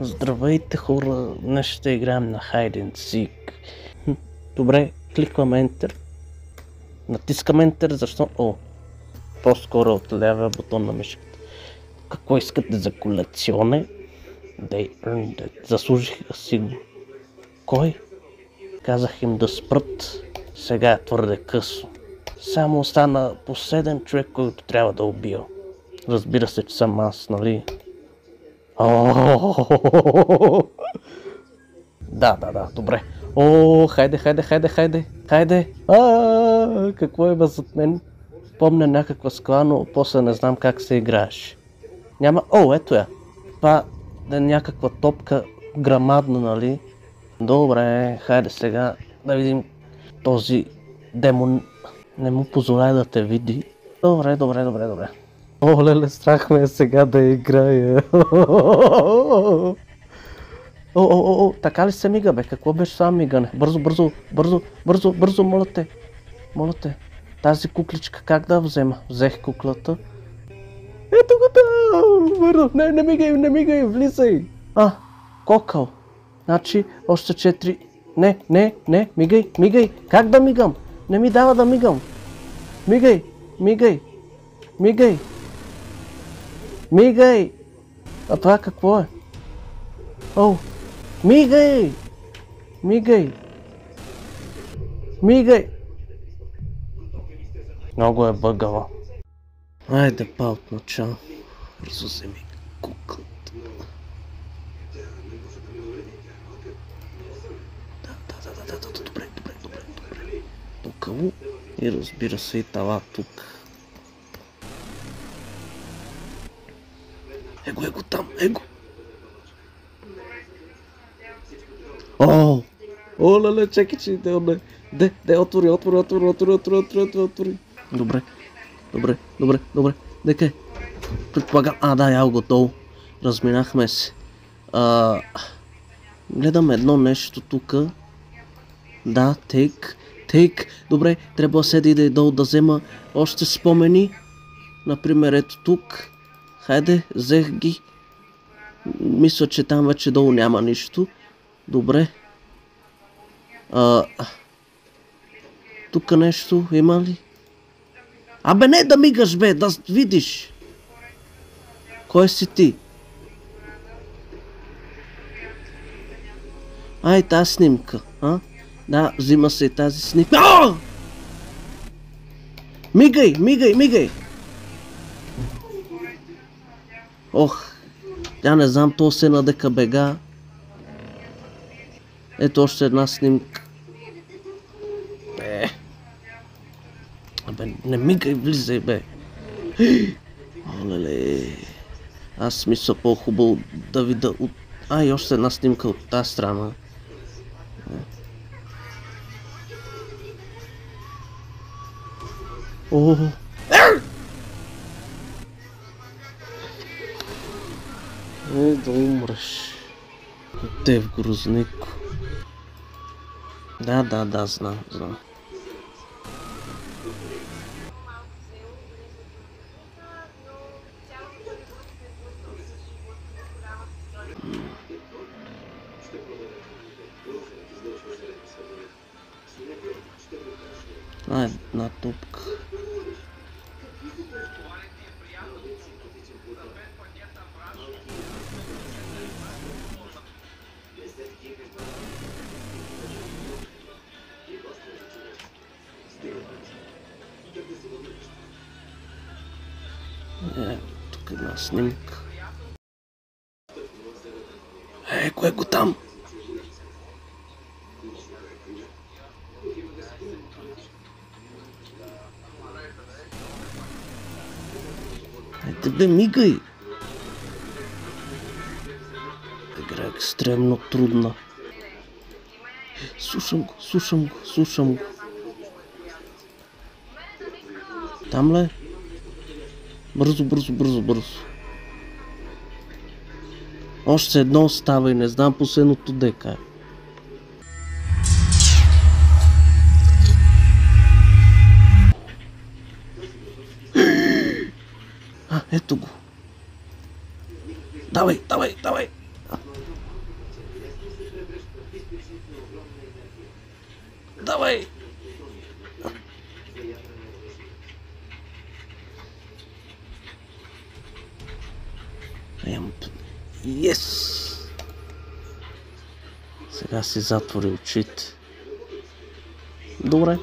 Здравейте хора, днес ще играем на Hide and Seek. Добре, кликвам Enter. Натискам Enter, защо? По-скоро от левия бутон на мишката. Какво искате за колекционе? They earned it. Заслужиха си го. Кой? Казах им да спрат. Сега е твърде късно. Само остана последен човек, който трябва да убия. Разбира се, че съм аз, нали? Да, добре. Хайде. Какво има зад мен? Помня някаква скала, но после не знам как се играеш. Няма... ето я. Това е някаква топка грамадна, нали? Добре, хайде сега да видим този демон. Не му позволяй да те види. Добре. Леле, страх ме е сега да играя. Така ли се мига, бе? Какво беше това мигане? Бързо, моля те. Тази кукличка как да взема? Взех куклата. Ето го там! Не мигай, влизай! Кокъл. Значи, още 4... Не, мигай! Как да мигам? Не ми дава да мигам. Мигай! А това какво е? Мигай! Много е бъгава. Айде па от начало. Бързо вземи куклата. Да, добре. Тук и разбира се и това тук. Его там. Леле, чекай, че де, отвори. Добре. Дека е? Предполагам, да, я готово. Разминахме се. Гледам едно нещо тук. Да, тейк. Добре, трябва седи да долу да взема още спомени. Например, ето тук. Хайде, взех ги. Мисля, че там вече долу няма нищо. Добре. Тук нещо има ли? Не да мигаш, бе, да видиш. Кой си ти? Тази снимка, Да, взима се и тази снимка. Мигай! Я не знам, то се надека бега. Ето още една снимка. Не мигай, влизай, бе. Олеле. Аз мисля по-хубаво да видя от... и още една снимка от тази страна. Да умреш. Те в Грознико. Да, знам. Една топка. Тук една снимка. Кое го там? Бе, мигай! Игра е екстремно трудна. Слушам го. Там ли? Бързо. Още едно остава и не знам последното дека е. Ето го. Давай. Давай! Yes! Сега си затвори очите. Добре.